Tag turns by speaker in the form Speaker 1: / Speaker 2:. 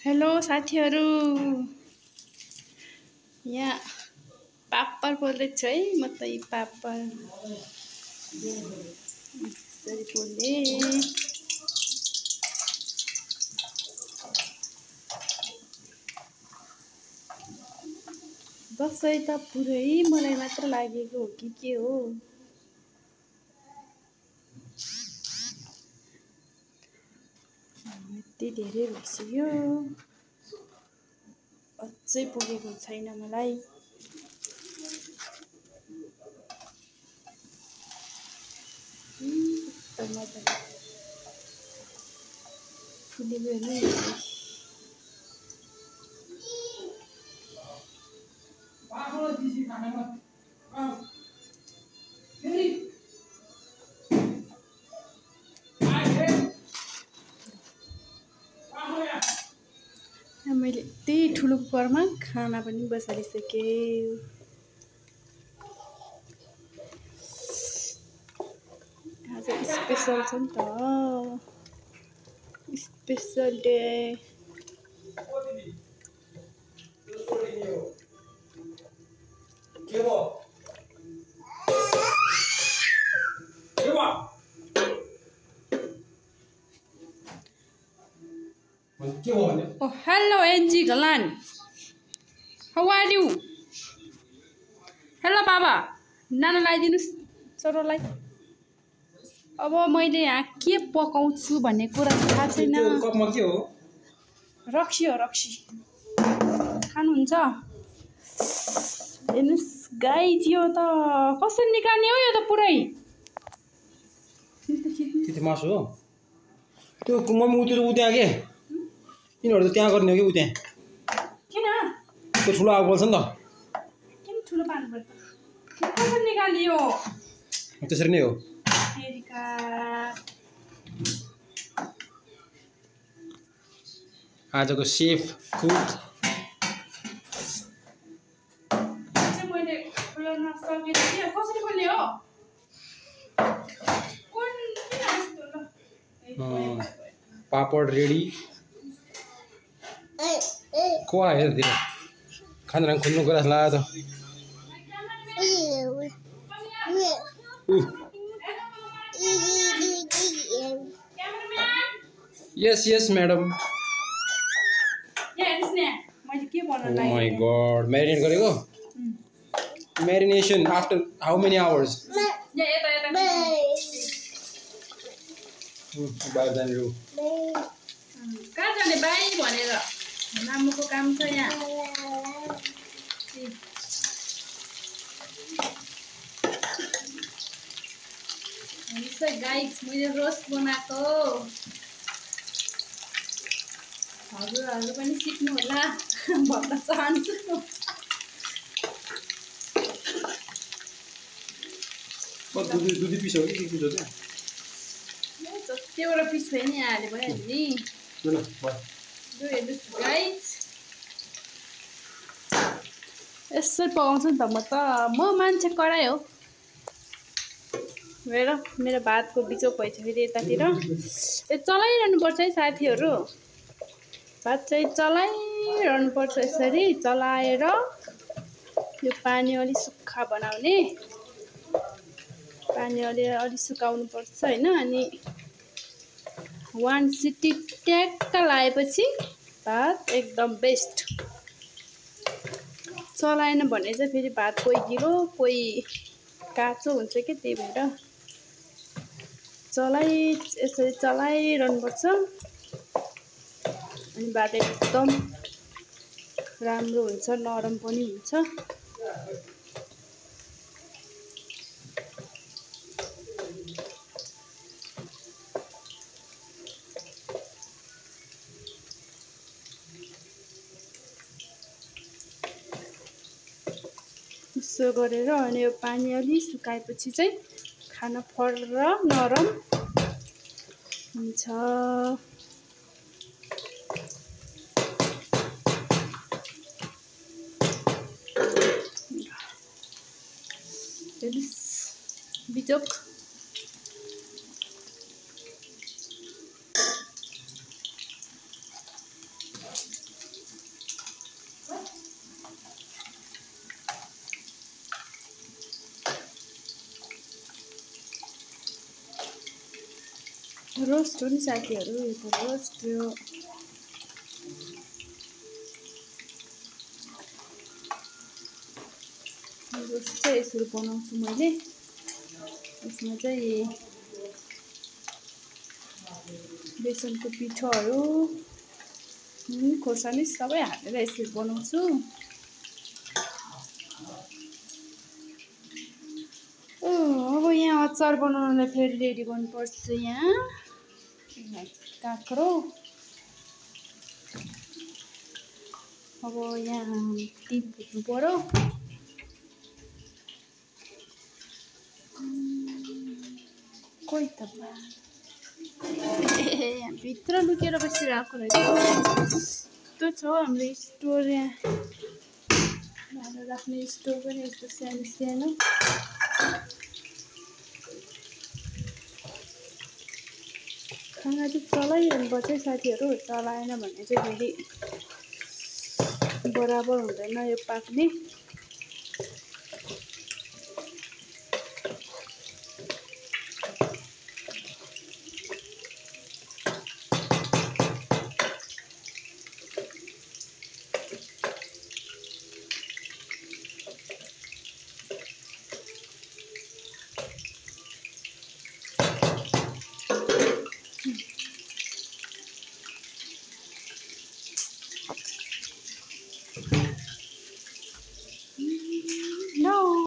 Speaker 1: Hello साथीहरु, यहाँ पापड पोल्दैछु है। म त यी पापड यसरी पोल्ने। दसैँ त पुरै मलाई मात्र लागेको हो कि के हो? यति धेरै भइसक्यो, अझै पुगेको छैन मलाई। मजाले फुलेको हेर्नु नि। मैले त्यही ठुलो कुकरमा खाना पनि बसालिसकेँ। आज स्पेशल छ नि त, special day. Oh, hello Angie Galan. How are you? Hello बाबा, नाना लगाइदिनुस् छोरोलाई। अब मैले यहाँ के पकाउँछु भन्ने कुरा थाहा छैन।
Speaker 2: कपमा के हो?
Speaker 1: रक्सी हो, रक्सी। खानुहुन्छ? हेर्नुस् गाइज, यो त कसरी निकाल्ने हो? यो त पुरै
Speaker 2: त्यति मासु हो। त्यो मम्मी उत्यहाँ के यिनीहरू त त्यहाँ गर्ने हो कि उत्यहाँ?
Speaker 1: किन?
Speaker 2: त्यो ठुलो आगो बल्छ नि त।
Speaker 1: किन ठुलो पार्नु पर्छ? कसरी निकाल्ने हो?
Speaker 2: त्यसरी नै हो। आजको सेफ कुक
Speaker 1: मैले खोल्न सकिनँ कि कसरी खोल्ने हो?
Speaker 2: पापड रेडी। को आयो हेर खाना खोल्नुको कुरा लाग्यो त। यस यस madam. Oh my god, marinate गरेको? Marination after how many hours? बाहिर जाने रु।
Speaker 1: कहाँ जाने बाई भनेर नामुको काम छ यहाँ। गाइस, मैले रोस्ट बनाएको। हजुरहरू पनि सिक्नु होला भन्न चाहन्छु।
Speaker 2: दुधी पिस हो कि के हो त्यो?
Speaker 1: जतिवटा पिस भयो नि हाले भइहाल्यो नि।
Speaker 2: ल
Speaker 1: लु हेर्नुहोस् गाइस, यसरी पकाउँछु नि त म मान्छे कराई हो। हेर मेरो भातको बिचोक भएछ फेरि यतातिर। यो चलाइरहनु पर्छ है साथीहरू, भात चाहिँ चलाइरहनु पर्छ। यसरी चलाएर यो पानी अलि सुक्खा बनाउने। पानी अलि सुकाउनु पर्छ हैन। अनि 1 सिटी ट्याक्क लगाएपछि भात एकदम बेस्ट। चलाएन भने चाहिँ फेरि भात कोही गिलो कोही काँचो हुन्छ कि, त्यही भएर यसरी चलाइरहनु पर्छ। अनि भात एकदम राम्रो हुन्छ, नरम पनि हुन्छ। यसो गरेर अनि यो पानी अलि सुकाएपछि चाहिँ खाना फर्र नरम हुन्छ। बिजोक रोस्ट हो नि साथीहरू यो त रोस्ट यो रोस्ट चाहिँ यसरी बनाउँछु मैले यसमा चाहिँ बेसनको पिठोहरू खोर्सानी सबै हालेर यसरी बनाउँछु अब यहाँ अचार बनाउनलाई फेरि रेडी गर्नुपर्छ यहाँ काँक्रो अब यहाँ तिन फुट्नु पर्यो कोही त यहाँ भित्र लुकेर बसिरहेको रहेछ यस्तो छ हाम्रो स्टोर यहाँ भाँडा राख्ने स्टोर पनि यस्तो सानो सानो खाना चाहिँ चलाइरहनुपर्छ है साथीहरू चलाएन भने चाहिँ फेरि बराबर हुँदैन यो पाक्ने